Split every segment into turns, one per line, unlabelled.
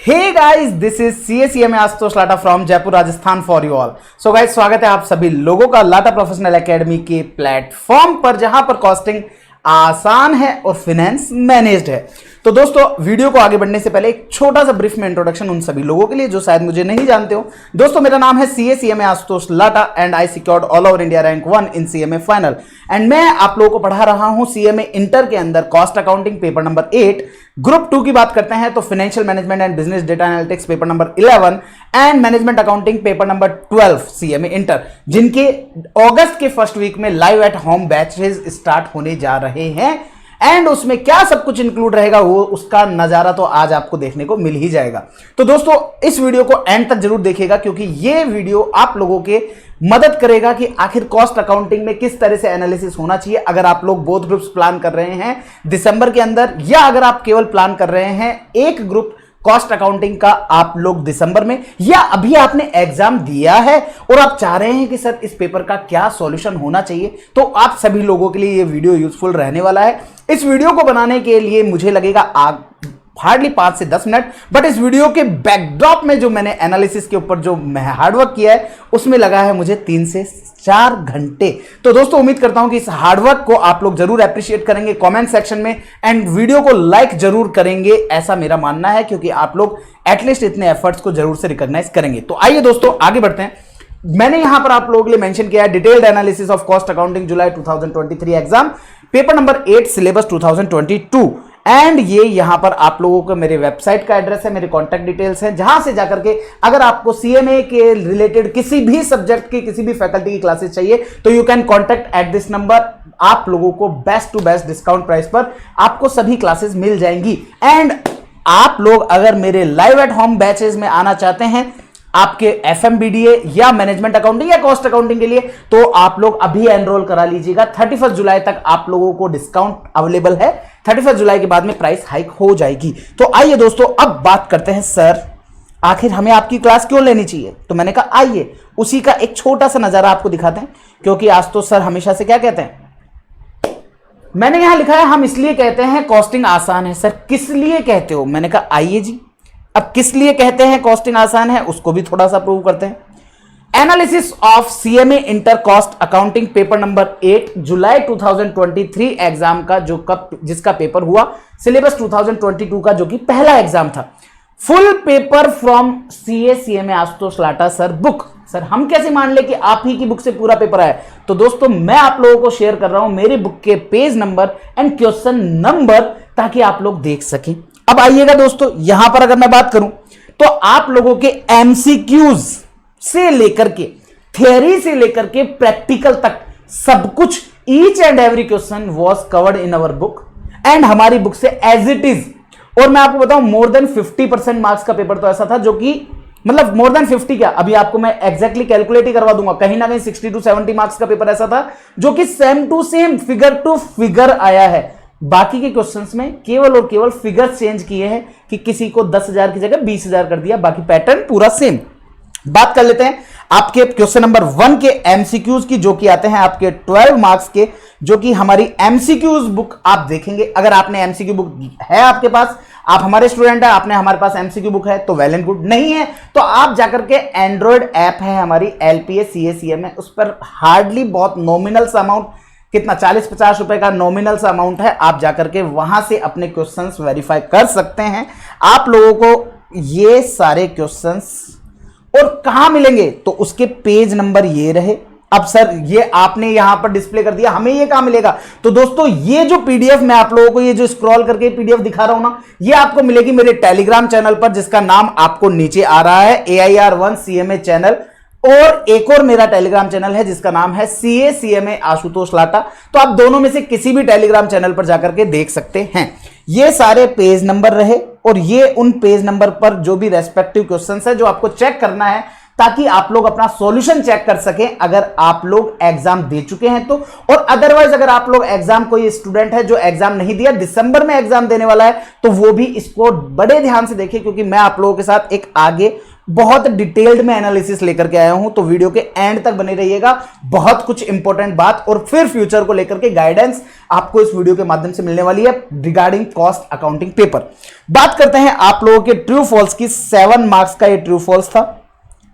Hey guys, this is CACMA Ashutosh Lata from Jaipur Rajasthan for you all. So guys, स्वागत है आप सभी लोगों का लाटा प्रोफेशनल एकेडमी के प्लेटफॉर्म पर, जहां पर कॉस्टिंग आसान है और फाइनेंस मैनेज्ड है। तो दोस्तों, वीडियो को आगे बढ़ने से पहले एक छोटा सा ब्रीफ में इंट्रोडक्शन उन सभी लोगों के लिए जो शायद मुझे नहीं जानते हो। दोस्तों, मेरा नाम है CACMA Ashutosh Lata and I secured all over India rank 1 in CMA final. And मैं आप लोगों को पढ़ा रहा हूं CMA इंटर के अंदर cost accounting paper number 8। Group 2 की बात करते हैं तो financial management and business data analytics paper number 11 and management accounting paper number 12 CMA inter, जिनके अगस्त के फर्स्ट वीक में live at home batches start होने जा रहे हैं। एंड उसमें क्या सब कुछ इंक्लूड रहेगा वो उसका नजारा तो आज आपको देखने को मिल ही जाएगा। तो दोस्तों, इस वीडियो को एंड तक जरूर देखिएगा, क्योंकि ये वीडियो आप लोगों के मदद करेगा कि आखिर कॉस्ट अकाउंटिंग में किस तरह से एनालिसिस होना चाहिए। अगर आप लोग बोथ ग्रुप्स प्लान कर रहे हैं दिसंबर के अंदर, या अगर आप केवल प्लान कर रहे हैं एक ग्रुप कॉस्ट अकाउंटिंग का आप लोग दिसंबर में, या अभी आपने एग्जाम दिया है और आप चाह रहे हैं कि सर इस पेपर का क्या सॉल्यूशन होना चाहिए, तो आप सभी लोगों के लिए ये वीडियो यूजफुल रहने वाला है। इस वीडियो को बनाने के लिए मुझे लगेगा हार्डली 5 से 10 मिनट, बट इस वीडियो के बैकड्रॉप में जो मैंने एनालिसिस के ऊपर जो हार्डवर्क किया है उसमें लगा है मुझे 3 से 4 घंटे। तो दोस्तों, उम्मीद करता हूं कि इस हार्डवर्क को आप लोग जरूर अप्रिशिएट करेंगे कमेंट सेक्शन में, एंड वीडियो को लाइक जरूर करेंगे, ऐसा मेरा मानना है, क्योंकि आप लोग एटलीस्ट इतने एफर्ट्स को जरूर से रिकॉग्नाइज करेंगे। तो आइए दोस्तों, आगे बढ़ते हैं। मैंने यहां पर आप लोगों के लिए मेंशन किया है detailed analysis of cost accounting July 2023 exam paper number 8 syllabus 2022। And ये यहां पर आप लोगों को मेरे वेबसाइट का एड्रेस है, मेरे कॉन्टैक्ट डिटेल्स हैं, जहां से जाकर के अगर आपको CMA के रिलेटेड किसी भी सब्जेक्ट की किसी भी फैकल्टी की क्लासेस चाहिए तो you can contact at this number. आप लोगों को best to best discount price पर आपको सभी क्लासेस मिल जाएंगी। एंड आप लोग अगर मेरे लाइव एट होम बैचेस में आना चाहते हैं आपके FMBDA या मैनेजमेंट अकाउंटिंग या कॉस्ट अकाउंटिंग के लिए, तो आप लोग अभी एनरोल करा लीजिएगा। 31 जुलाई तक आप लोगों को डिस्काउंट अवेलेबल है। 31 जुलाई के बाद में प्राइस हाइक हो जाएगी। तो आइए दोस्तों, अब बात करते हैं सर आखिर हमें आपकी क्लास क्यों लेनी चाहिए। तो मैंने कहा आइए उसी का एक छोटा सा नजारा आपको दिखाते हैं, क्योंकि आज तो सर हमेशा से क्या कहते हैं, मैंने यहां लिखा है हम इसलिए कहते हैं कॉस्टिंग आसान है। सर किस लिए कहते हो? मैंने कहा आइए जी, अब किस लिए कहते हैं कॉस्टिंग आसान है उसको भी थोड़ा सा प्रूव करते हैं। Analysis of CMA inter cost accounting paper number 8 July 2023 exam का जिसका पेपर हुआ सिलेबस 2022 का, जो कि पहला एग्जाम था। Full paper from CACMA Ashutosh Lata sir book. Sir हम कैसे मान ले कि आप ही की बुक से पूरा पेपर आया? तो दोस्तों, मैं आप लोगों को शेयर कर रहा हूं मेरी बुक के page number and question number, ताकि आप लोग देख सकें। अब आइएगा दोस्तों, यहां पर अगर मैं बात करूं तो आप लोगों के MCQs से लेकर के थियरी से लेकर के प्रैक्टिकल तक सब कुछ, each and every question was covered in our book and हमारी बुक से एज इट इज। और मैं आपको बताऊं, मोर देन 50% मार्क्स का पेपर तो ऐसा था जो कि मतलब मोर देन 50 क्या, अभी आपको मैं एग्जैक्टली कैलकुलेट ही करवा दूंगा, कहीं ना कहीं 60 to 70 मार्क्स का पेपर ऐसा था जो कि same to same figure to figure आया है। बाकी के क्वेश्चंस में केवल और केवल फिगर्स चेंज किए हैं कि किसी को 10,000 की जगह 20,000 कर दिया, बाकी पैटर्न पूरा सेम। बात कर लेते हैं आपके क्वेश्चन नंबर 1 के MCQs की, जो कि आते हैं आपके 12 मार्क्स के, जो कि हमारी MCQs बुक आप देखेंगे। अगर आपने MCQ बुक है आपके पास, आप हमारे स्टूडेंट है, आपने हमारे पास MCQ बुक है तो वेल एंड गुड, नहीं है तो आप जाकर के एंड्रॉइड ऐप है हमारी LPA CACMA, उस पर हार्डली बहुत नॉमिनल सा अमाउंट, कितना 40-50 रुपए का नॉमिनल सा अमाउंट है, आप जाकर के वहां से अपने क्वेश्चंस वेरीफाई कर सकते हैं। आप लोगों को ये सारे क्वेश्चंस और कहां मिलेंगे तो उसके पेज नंबर ये रहे। अब सर ये आपने यहां पर डिस्प्ले कर दिया, हमें ये कहां मिलेगा? तो दोस्तों, ये जो PDF मैं आप लोगों को ये जो स्क्रॉल करके PDF दिखा रहा हूं ना, ये आपको मिलेगी मेरे टेलीग्राम चैनल पर, जिसका नाम आपको नीचे आ रहा है AIR1 CMA चैनल। और एक और मेरा टेलीग्राम चैनल है जिसका नाम है CACMA आशुतोष लाटा। तो आप दोनों में से किसी भी टेलीग्राम चैनल पर जाकर के देख सकते हैं। ये सारे पेज नंबर रहे, और ये उन पेज नंबर पर जो भी रेस्पेक्टिव क्वेश्चंस है जो आपको चेक करना है, ताकि आप लोग अपना सॉल्यूशन चेक कर सकें अगर आप लोग एग्जाम दे चुके हैं तो। और अदरवाइज अगर आप लोग एग्जाम, कोई स्टूडेंट है जो एग्जाम नहीं दिया, दिसंबर में एग्जाम देने वाला है, तो वो भी इसको बड़े ध्यान से देखें, क्योंकि मैं आप लोगों के साथ एक आगे बहुत डिटेल्ड में एनालिसिस लेकर के आया हूं, तो वीडियो के एंड तक बने रहिएगा। बहुत कुछ इंपॉर्टेंट बात और फिर फ्यूचर को लेकर के गाइडेंस आपको इस वीडियो के माध्यम से मिलने वाली है रिगार्डिंग कॉस्ट अकाउंटिंग पेपर। बात करते हैं आप लोगों के ट्रू फॉल्स की। 7 मार्क्स का ये ट्रू फॉल्स था।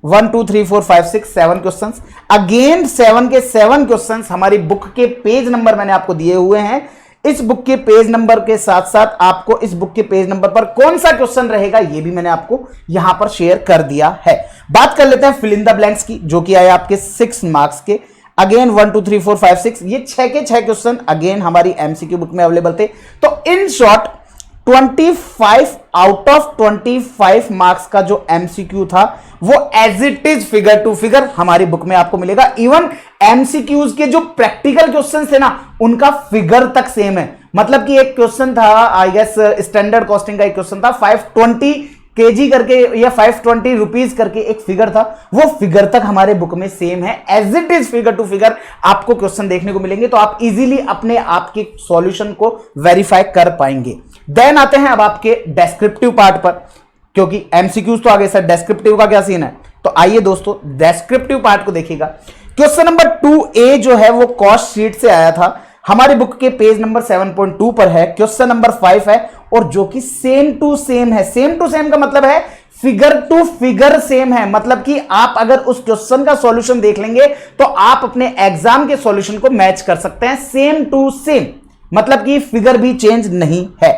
1 2 3 4 5 6 7 क्वेश्चन। अगेन 7 के 7 क्वेश्चन हमारी बुक के पेज नंबर मैंने आपको दिए हुए हैं। इस बुक के पेज नंबर के साथ साथ आपको इस बुक के पेज नंबर पर कौन सा क्वेश्चन रहेगा ये भी मैंने आपको यहां पर शेयर कर दिया है। बात कर लेते हैं फिल इन द ब्लैंक्स की, जो कि आए आपके 6 मार्क्स के। अगेन 1 2 3 4 5 6 ये 6 के 6 क्वेश्चन अगेन हमारी एमसीक्यू बुक में अवेलेबल थे। तो in short 25 out of 25 marks का जो एमसीक्यू था वो as it is figure to figure हमारी बुक में आपको मिलेगा। इवन एमसीक्यूज के जो प्रैक्टिकल क्वेश्चन थे ना उनका फिगर तक सेम है। मतलब कि एक क्वेश्चन था, आई गेस स्टैंडर्ड कॉस्टिंग का एक क्वेश्चन था, 520 केजी करके या 520 रुपीज करके एक फिगर था, वो फिगर तक हमारे बुक में सेम है। As it is figure to figure आपको क्वेश्चन देखने को मिलेंगे, तो आप इजीली अपने आप के सॉल्यूशन को वेरीफाई कर पाएंगे। देन आते हैं अब आपके डेस्क्रिप्टिव पार्ट पर, क्योंकि एमसीक्यूज तो आगे सर डेस्क्रिप्टिव का क्या सीन है। तो आइए दोस्तों डेस्क्रिप्टिव पार्ट को देखिएगा। क्वेश्चन नंबर 2A जो है वो कॉस्ट शीट से आया था, हमारी बुक के पेज नंबर 7.2 पर है। क्वेश्चन नंबर 5 है और जो कि सेम टू सेम है। सेम टू सेम का मतलब है फिगर टू फिगर सेम है। मतलब कि आप अगर उस क्वेश्चन का सॉल्यूशन देख लेंगे तो आप अपने एग्जाम के सॉल्यूशन को मैच कर सकते हैं। सेम टू सेम मतलब कि फिगर भी चेंज नहीं है।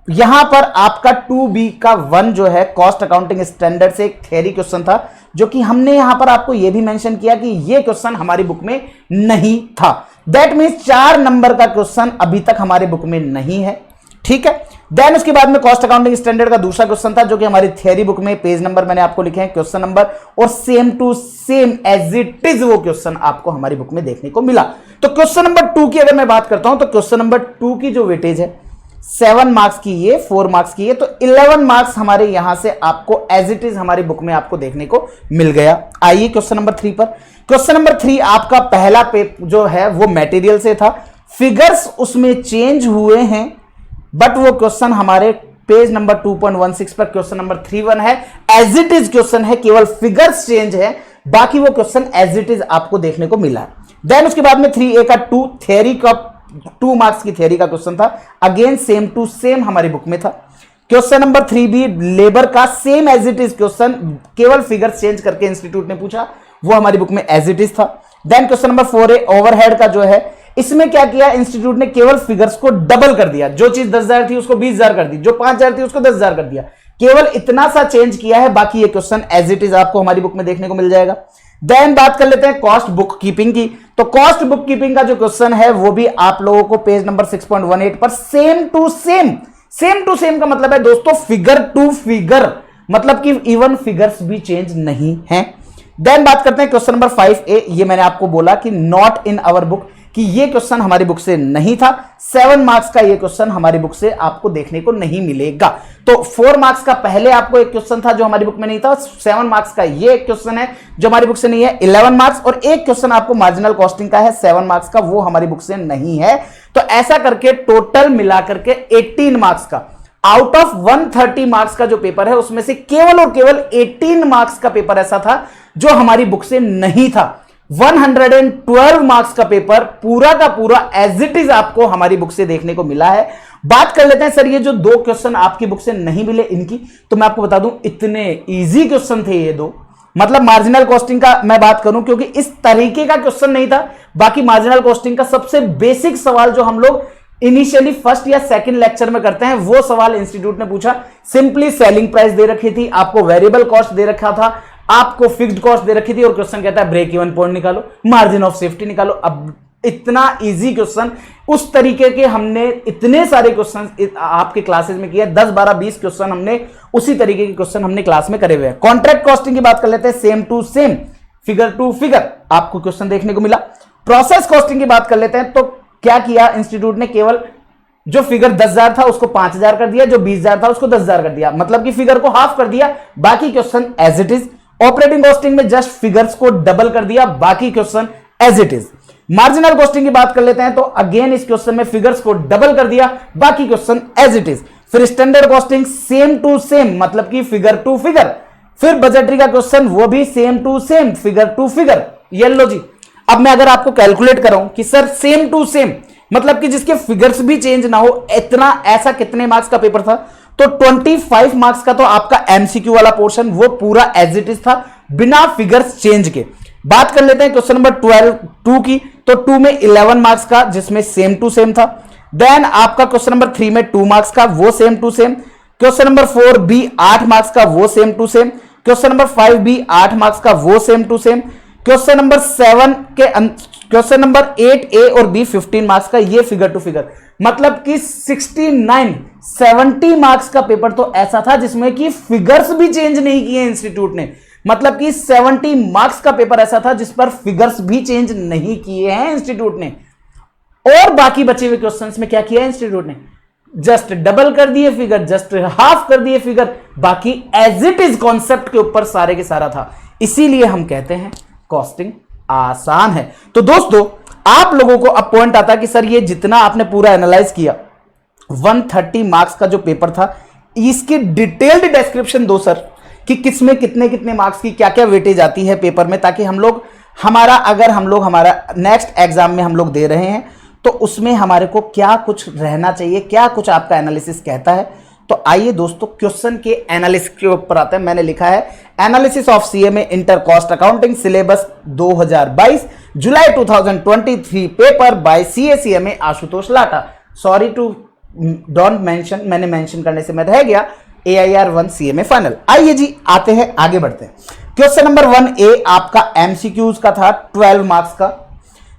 यहां पर आपका 2B का 1 जो है कॉस्ट अकाउंटिंग स्टैंडर्ड से एक थ्योरी क्वेश्चन था, जो कि हमने यहां पर आपको यह भी मेंशन किया कि यह क्वेश्चन हमारी बुक में नहीं था। दैट मींस 4 नंबर का क्वेश्चन अभी तक हमारे बुक में नहीं है। ठीक है। देन उसके बाद में कॉस्ट अकाउंटिंग स्टैंडर्ड का दूसरा क्वेश्चन था, जो कि हमारी थ्योरी बुक में पेज नंबर मैंने आपको लिखे हैं, क्वेश्चन नंबर, और same to same as it is वो क्वेश्चन आपको हमारी बुक में देखने को मिला। तो क्वेश्चन नंबर 2 की अगर मैं बात करता हूं तो क्वेश्चन नंबर 2 की जो वेटेज है 7 मार्क्स की ये, 4 मार्क्स की ये, तो 11 मार्क्स हमारे यहां से आपको एज इट इज हमारी बुक में आपको देखने को मिल गया। आइए क्वेश्चन नंबर 3 पर। क्वेश्चन नंबर 3 आपका पहला पेपर जो है वो मटेरियल से था, फिगर्स उसमें चेंज हुए हैं, बट वो क्वेश्चन हमारे पेज नंबर 2.16 पर क्वेश्चन नंबर 3.1 है। एज इट इज क्वेश्चन है, केवल फिगर्स चेंज है, बाकी वो क्वेश्चन एज इट इज आपको देखने को मिला। देन उसके बाद में 3A का 2 थ्योरी का 2 मार्क्स की थ्योरी का क्वेश्चन था, अगेन सेम टू सेम हमारी बुक में था। क्वेश्चन नंबर 3B लेबर का same as it is question, केवल फिगर चेंज करके इंस्टीट्यूट ने पूछा, वो हमारी बुक में एज इट इज था। Then question number 4A overhead का जो है, इसमें क्या किया इंस्टीट्यूट ने, केवल फिगर्स को डबल कर दिया। जो चीज 10,000 थी उसको 20,000 कर दी, जो 5,000 थी उसको 10,000 कर दिया, केवल इतना सा चेंज किया है, बाकी ये क्वेश्चन एज इट इज आपको हमारी बुक में देखने को मिल जाएगा। देन बात कर लेते हैं कॉस्ट बुक कीपिंग की। तो कॉस्ट बुक कीपिंग का जो क्वेश्चन है वो भी आप लोगों को पेज नंबर 6.18 पर सेम टू सेम का मतलब है दोस्तों फिगर टू फिगर, मतलब कि इवन फिगर्स भी चेंज नहीं है। देन बात करते हैं क्वेश्चन नंबर 5A, ये मैंने आपको बोला कि नॉट इन आवर बुक, कि ये क्वेश्चन हमारी बुक से नहीं था। 7 मार्क्स का ये क्वेश्चन हमारी बुक से आपको देखने को नहीं मिलेगा। तो 4 मार्क्स का पहले आपको एक क्वेश्चन था जो हमारी बुक में नहीं था, 7 मार्क्स का ये एक क्वेश्चन है जो हमारी बुक से नहीं है, 11 मार्क्स, और एक क्वेश्चन आपको मार्जिनल कॉस्टिंग का है 7 मार्क्स का, वो हमारी बुक से नहीं है। तो ऐसा करके टोटल मिलाकर के 18 मार्क्स का, आउट ऑफ 130 मार्क्स का जो पेपर है उसमें से केवल और केवल 18 मार्क्स का पेपर ऐसा था जो हमारी बुक से नहीं था। 112 मार्क्स का पेपर पूरा का पूरा एज इट इज आपको हमारी बुक से देखने को मिला है। बात कर लेते हैं सर ये जो 2 क्वेश्चन आपकी बुक से नहीं मिले इनकी, तो मैं आपको बता दूं इतने इजी क्वेश्चन थे ये 2। मतलब मार्जिनल कॉस्टिंग का मैं बात करूं क्योंकि इस तरीके का क्वेश्चन नहीं था, बाकी मार्जिनल कॉस्टिंग का सबसे बेसिक सवाल जो हम लोग इनिशियली फर्स्ट या सेकंड लेक्चर में करते हैं वो सवाल इंस्टीट्यूट ने पूछा। सिंपली सेलिंग प्राइस दे रखी थी, आपको वेरिएबल कॉस्ट दे रखा था, आपको फिक्स्ड कॉस्ट दे रखी थी, और क्वेश्चन कहता है ब्रेक इवन पॉइंट निकालो, मार्जिन ऑफ सेफ्टी निकालो। अब इतना इजी क्वेश्चन, उस तरीके के हमने इतने सारे क्वेश्चन आपके क्लासेस में किए, 10 12 20 क्वेश्चन हमने उसी तरीके के क्वेश्चन हमने क्लास में करे हुए हैं। कॉन्ट्रैक्ट कॉस्टिंग की बात कर लेते हैं, same to same figure to figure आपको क्वेश्चन देखने को मिला। प्रोसेस कॉस्टिंग की बात कर लेते हैं, तो क्या किया इंस्टीट्यूट ने, केवल जो फिगर 10,000 था उसको 5,000 कर दिया, जो 20,000 था उसको 10,000 कर दिया, मतलब कि फिगर को हाफ कर दिया, बाकी question as it is. Operating costing में जस्ट फिगर्स को डबल कर दिया, बाकी question as it is. Marginal costing की बात कर लेते हैं, तो अगेन इस क्वेश्चन में फिगर्स को डबल कर दिया, बाकी क्वेश्चन एज इट इज। फिर standard costing same to same, मतलब कि फिगर टू फिगर, फिर बजटरी का क्वेश्चन, वो भी same to same, figure to figure. ये लो जी, अब मैं अगर आपको कैलकुलेट कराऊं कि सर सेम टू सेम मतलब कि जिसके फिगर्स भी चेंज ना हो, इतना ऐसा कितने मार्क्स का पेपर था? तो 25 मार्क्स का तो आपका एमसीक्यू वाला पोर्शन वो पूरा एज इट इज था, बिना फिगर्स चेंज के। बात कर लेते हैं क्वेश्चन नंबर 2 की, तो 2 में 11 मार्क्स का जिसमें सेम टू सेम था। देन आपका क्वेश्चन नंबर 3 में 2 मार्क्स का वो same to same. Question number 4 B 8 marks का वो same to same. Question number 5 B 8 marks का वो same to same. Question number 7 के क्वेश्चन नंबर 8 ए और बी 15 मार्क्स का, ये फिगर टू फिगर। मतलब कि 70 मार्क्स का पेपर तो ऐसा था जिसमें कि फिगर्स भी चेंज नहीं किए इंस्टीट्यूट ने। मतलब कि 70 मार्क्स का पेपर ऐसा था जिस पर फिगर्स भी चेंज नहीं किए हैं इंस्टीट्यूट ने। और बाकी बचे हुए क्वेश्चंस में क्या किया है इंस्टीट्यूट ने? जस्ट डबल कर दिए फिगर, जस्ट हाफ कर दिए फिगर, बाकी एज इट इज कॉन्सेप्ट के ऊपर सारे के सारा था। इसीलिए हम कहते हैं कॉस्टिंग आसान है। तो दोस्तों, आप लोगों को अब पॉइंट आता है कि सर ये जितना आपने पूरा एनालाइज किया, 130 मार्क्स का जो पेपर था, इसकी डिटेल्ड डिस्क्रिप्शन दो सर, कि किसमें कितने कितने मार्क्स की क्या क्या वेटेज आती है पेपर में, ताकि हम लोग हमारा नेक्स्ट एग्जाम में हम लोग दे रहे हैं तो उसमें हमारे को क्या कुछ रहना चाहिए, क्या कुछ आपका एनालिसिस कहता है। तो आइए दोस्तों क्वेश्चन के एनालिसिस के ऊपर आते हैं। मैंने लिखा है analysis of CMA inter cost accounting syllabus 2022 July 2023 paper by CACMA Ashutosh Lata. Sorry to don't mention, मैंने मेंशन करने से मैं रह गया। AIR 1 CMA final. आइए जी आते हैं, आगे बढ़ते हैं। क्वेश्चन नंबर 1A आपका एमसीक्यूज का था 12 मार्क्स का।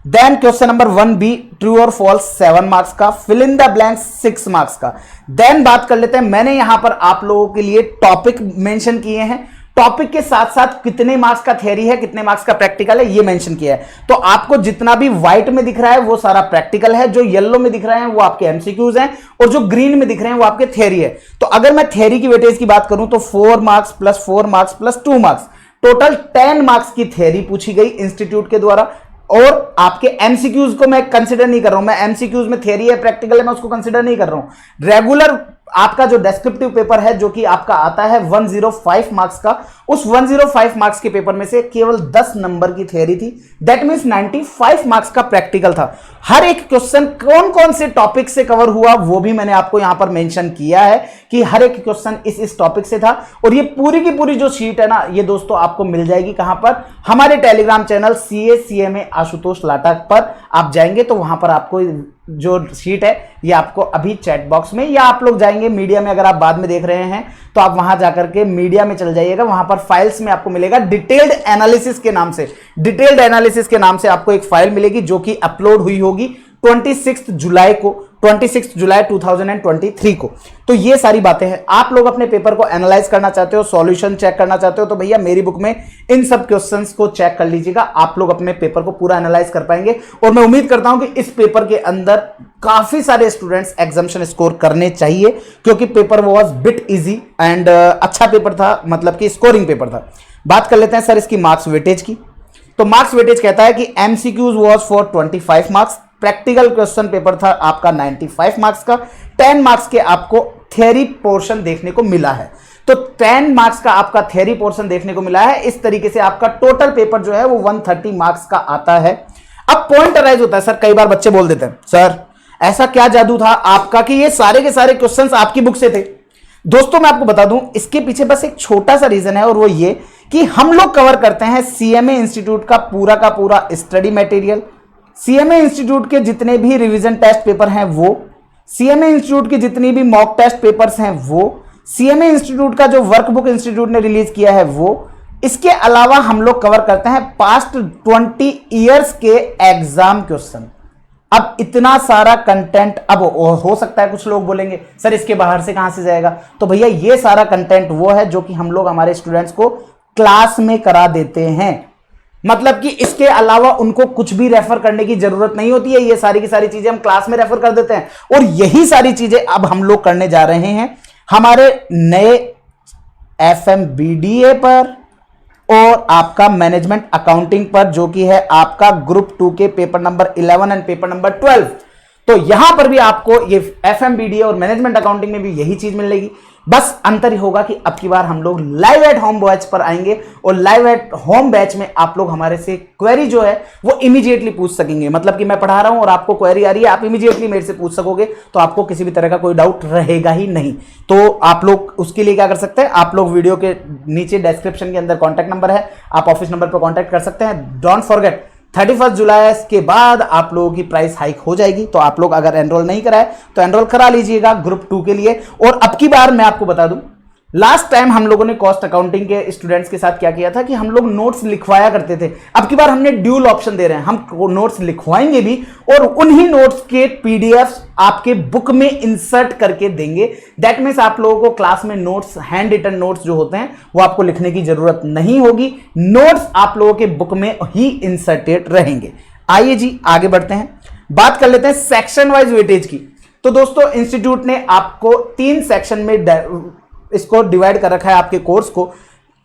Then question number 1B true और फॉल्स 7 मार्क्स का। Fill in the blanks 6 marks का। देन बात कर लेते हैं, मैंने यहां पर आप लोगों के लिए टॉपिक मेंशन किए हैं। टॉपिक के साथ साथ कितने मार्क्स का थ्योरी है, कितने मार्क्स का प्रैक्टिकल है, ये मेंशन किया है। तो आपको जितना भी व्हाइट में दिख रहा है वो सारा प्रैक्टिकल है, जो येलो में दिख रहे हैं वो आपके एमसीक्यूज हैं, और जो ग्रीन में दिख रहे हैं वो आपके थ्योरी है। तो अगर मैं थ्योरी की वेटेज की बात करूं तो 4 marks plus 4 marks plus 2 marks, total 10 marks की थ्योरी पूछी गई इंस्टीट्यूट के द्वारा। और आपके एमसीक्यूज को मैं कंसीडर नहीं कर रहा हूं, मैं एमसीक्यूज में थ्योरी है प्रैक्टिकल है मैं उसको कंसीडर नहीं कर रहा हूं। रेगुलर आपका जो डेस्क्रिप्टिव पेपर है जो कि आपका आता है 105 मार्क्स का, उस 105 मार्क्स के पेपर में से केवल 10 नंबर की थ्योरी थी। दैट मींस 95 मार्क्स का प्रैक्टिकल था। हर एक क्वेश्चन कौन कौन से टॉपिक से कवर हुआ वो भी मैंने आपको यहां पर मेंशन किया है कि हर एक क्वेश्चन इस टॉपिक से था। और ये पूरी की पूरी जो शीट है ना, ये दोस्तों आपको मिल जाएगी कहां पर? हमारे Telegram channel CACMA Ashutosh Lata पर आप जाएंगे तो वहां पर आपको जो शीट है ये आपको अभी चैट बॉक्स में, या आप लोग जाएंगे मीडिया में, अगर आप बाद में देख रहे हैं तो आप वहां जाकर के मीडिया में चल जाइएगा, वहां पर फाइल्स में आपको मिलेगा डिटेल्ड एनालिसिस के नाम से। डिटेल्ड एनालिसिस के नाम से आपको एक फाइल मिलेगी जो कि अपलोड हुई होगी 26 जुलाई 2023 को। तो ये सारी बातें हैं। आप लोग अपने पेपर को एनालाइज करना चाहते हो, सॉल्यूशन चेक करना चाहते हो, तो भैया मेरी बुक में इन सब क्वेश्चंस को चेक कर लीजिएगा। आप लोग अपने पेपर को पूरा एनालाइज कर पाएंगे। और मैं उम्मीद करता हूं कि इस पेपर के अंदर काफी सारे स्टूडेंट्स एग्जामिनेशन स्कोर करने चाहिए, क्योंकि paper was bit easy and अच्छा पेपर था, मतलब कि स्कोरिंग पेपर था। बात कर लेते हैं सर इसकी मार्क्स वेटेज की। तो मार्क्स वेटेज कहता है कि MCQs was for 25 marks, practical question paper था आपका 95 मार्क्स का, 10 मार्क्स के आपको थ्योरी पोर्शन देखने को मिला है। तो 10 मार्क्स का आपका थ्योरी पोर्शन देखने को मिला है। इस तरीके से आपका टोटल पेपर जो है वो 130 मार्क्स का आता है। अब पॉइंट अराइज होता है सर, कई बार बच्चे बोल देते हैं सर ऐसा क्या जादू था आपका कि ये सारे के सारे क्वेश्चंस आपकी बुक से थे। दोस्तों मैं आपको बता दूं, इसके पीछे बस एक छोटा सा रीजन है, और वो ये कि हम लोग कवर करते हैं सीएमए इंस्टीट्यूट का पूरा स्टडी मटेरियल, सीएमए इंस्टीट्यूट के जितने भी रिवीजन टेस्ट पेपर हैं वो, सीएमए इंस्टीट्यूट की जितनी भी मॉक टेस्ट पेपर्स हैं वो, सीएमए इंस्टीट्यूट का जो वर्कबुक इंस्टीट्यूट ने रिलीज किया है वो। इसके अलावा हम लोग कवर करते हैं पास्ट 20 ईयर्स के एग्जाम क्वेश्चन। अब इतना सारा कंटेंट, अब हो सकता है कुछ लोग बोलेंगे सर इसके बाहर से कहां से जाएगा, तो भैया ये सारा कंटेंट वो है जो कि हम लोग हमारे स्टूडेंट्स को क्लास में करा देते हैं। मतलब कि इसके अलावा उनको कुछ भी रेफर करने की जरूरत नहीं होती है। ये सारी की सारी चीजें हम क्लास में रेफर कर देते हैं, और यही सारी चीजें अब हम लोग करने जा रहे हैं हमारे नए FMBDA पर और आपका मैनेजमेंट अकाउंटिंग पर, जो कि है आपका ग्रुप 2 के paper number 11 and paper number 12। तो यहां पर भी आपको ये FMBDA और मैनेजमेंट अकाउंटिंग में भी यही चीज मिलेगी। बस अंतर ही होगा कि अब की बार हम लोग लाइव एट होम बैच पर आएंगे और लाइव एट होम बैच में आप लोग हमारे से क्वेरी जो है वो इमीडिएटली पूछ सकेंगे। मतलब कि मैं पढ़ा रहा हूं और आपको क्वेरी आ रही है, आप इमीडिएटली मेरे से पूछ सकोगे, तो आपको किसी भी तरह का कोई डाउट रहेगा ही नहीं। तो आप लोग उसके लिए क्या कर सकते हैं, आप लोग वीडियो के नीचे डिस्क्रिप्शन के अंदर कॉन्टैक्ट नंबर है, आप ऑफिस नंबर पर कॉन्टैक्ट कर सकते हैं। डोंट फॉरगेट 31 जुलाई के बाद आप लोगों की प्राइस हाइक हो जाएगी, तो आप लोग अगर एनरोल नहीं कराए तो एनरोल करा लीजिएगा ग्रुप 2 के लिए। और अब की बार मैं आपको बता दूं, लास्ट टाइम हम लोगों ने कॉस्ट अकाउंटिंग के स्टूडेंट्स के साथ क्या किया था कि हम लोग नोट्स लिखवाया करते थे। अब की बार हमने ड्यूल ऑप्शन दे रहे हैं, हम नोट्स लिखवाएंगे भी और उन्हीं नोट्स के पीडीएफ्स आपके बुक में इंसर्ट करके देंगे। दैट मीन्स आप लोगों को क्लास में नोट्स, हैंड रिटन नोट्स जो होते हैं वो आपको लिखने की जरूरत नहीं होगी, नोट्स आप लोगों के बुक में ही इंसर्टेड रहेंगे। आइए जी आगे बढ़ते हैं, बात कर लेते हैं सेक्शन वाइज वेटेज की। तो दोस्तों इंस्टीट्यूट ने आपको 3 सेक्शन में इसको डिवाइड कर रखा है आपके कोर्स को।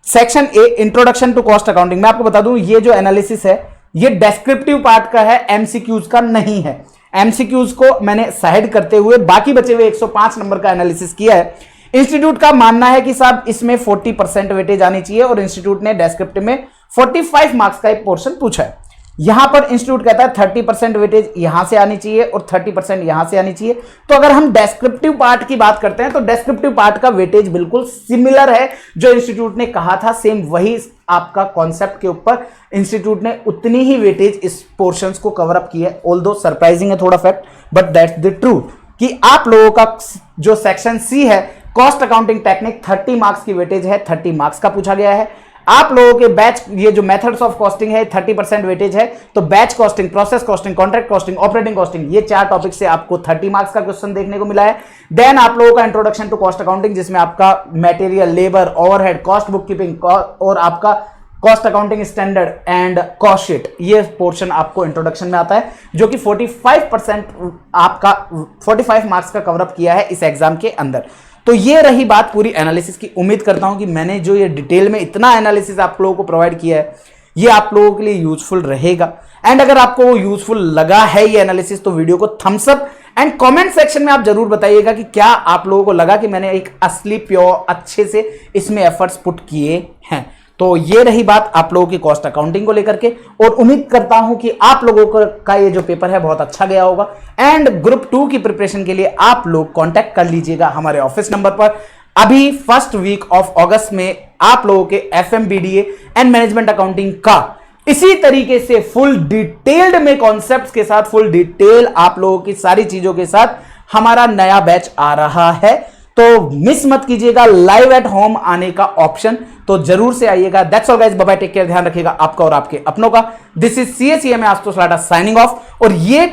Section A introduction to cost accounting, मैं आपको बता दूं ये जो एनालिसिस है ये डेस्क्रिप्टिव पार्ट का है, एमसीक्यूज का नहीं है। एमसीक्यूज को मैंने साइड करते हुए बाकी बचे हुए 105 नंबर का एनालिसिस किया है। इंस्टीट्यूट का मानना है कि साहब इसमें 40% वेटेज आनी चाहिए और इंस्टीट्यूट ने डेस्क्रिप्टिव में 45 मार्क्स का एक पोर्शन पूछा है। यहां पर इंस्टीट्यूट कहता है 30% वेटेज यहां से आनी चाहिए और 30% यहां से आनी चाहिए। तो अगर हम डेस्क्रिप्टिव पार्ट की बात करते हैं तो डेस्क्रिप्टिव पार्ट का वेटेज बिल्कुल सिमिलर है, जो इंस्टीट्यूट ने कहा था सेम वही आपका कॉन्सेप्ट के ऊपर इंस्टीट्यूट ने उतनी ही वेटेज इस पोर्शंस को कवर अप किया है। ऑल्दो सरप्राइजिंग है थोड़ा fact, but that's the truth कि आप लोगों का जो सेक्शन सी है कॉस्ट अकाउंटिंग टेक्निक 30 मार्क्स की वेटेज है, 30 मार्क्स का पूछा गया है। आप लोगों के बैच ये जो मेथड्स ऑफ कॉस्टिंग है 30% वेटेज है, तो batch costing, process costing, contract costing, operating costing, ये 4 टॉपिक से आपको 30 मार्क्स का क्वेश्चन देखने को मिला है। देन आप लोगों का इंट्रोडक्शन टू कॉस्ट अकाउंटिंग जिसमें आपका material, labour, overhead, cost book keeping और आपका cost accounting standard and cost sheet, ये पोर्शन आपको इंट्रोडक्शन में आता है, जो कि 45% आपका 45 मार्क्स का कवर अप किया है इस एग्जाम के अंदर। तो ये रही बात पूरी एनालिसिस की। उम्मीद करता हूं कि मैंने जो ये डिटेल में इतना एनालिसिस आप लोगों को प्रोवाइड किया है ये आप लोगों के लिए यूजफुल रहेगा। एंड अगर आपको वो यूजफुल लगा है ये एनालिसिस तो वीडियो को thumbs up and comment section में आप जरूर बताइएगा कि क्या आप लोगों को लगा कि मैंने एक असली प्योर अच्छे से इसमें एफर्ट्स पुट किए हैं। तो ये रही बात आप लोगों की कॉस्ट अकाउंटिंग को लेकर के, और उम्मीद करता हूं कि आप लोगों का ये जो पेपर है बहुत अच्छा गया होगा। एंड ग्रुप 2 की प्रिपरेशन के लिए आप लोग कांटेक्ट कर लीजिएगा हमारे ऑफिस नंबर पर। अभी फर्स्ट वीक ऑफ अगस्त में आप लोगों के एफएमबीडीए एंड मैनेजमेंट अकाउंटिंग का इसी तरीके से फुल डिटेल्ड में कॉन्सेप्ट्स के साथ, फुल डिटेल आप लोगों की सारी चीजों के साथ हमारा नया बैच आ रहा है। तो मिस मत कीजिएगा लाइव एट होम आने का ऑप्शन, तो जरूर से आइएगा। That's all guys, bye bye, take care, ध्यान रखिएगा आपका और आपके अपनों का। This is CACMA Ashutosh Lata signing off. और ये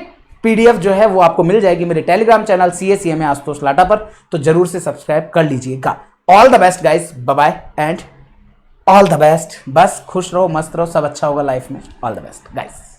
पीडीएफ जो है वो आपको मिल जाएगी मेरे Telegram channel CACMA Ashutosh Lata पर, तो जरूर से सब्सक्राइब कर लीजिएगा। All the best guys, bye bye and all the best. बस खुश रहो, मस्त रहो, सब अच्छा होगा लाइफ में। All the best guys.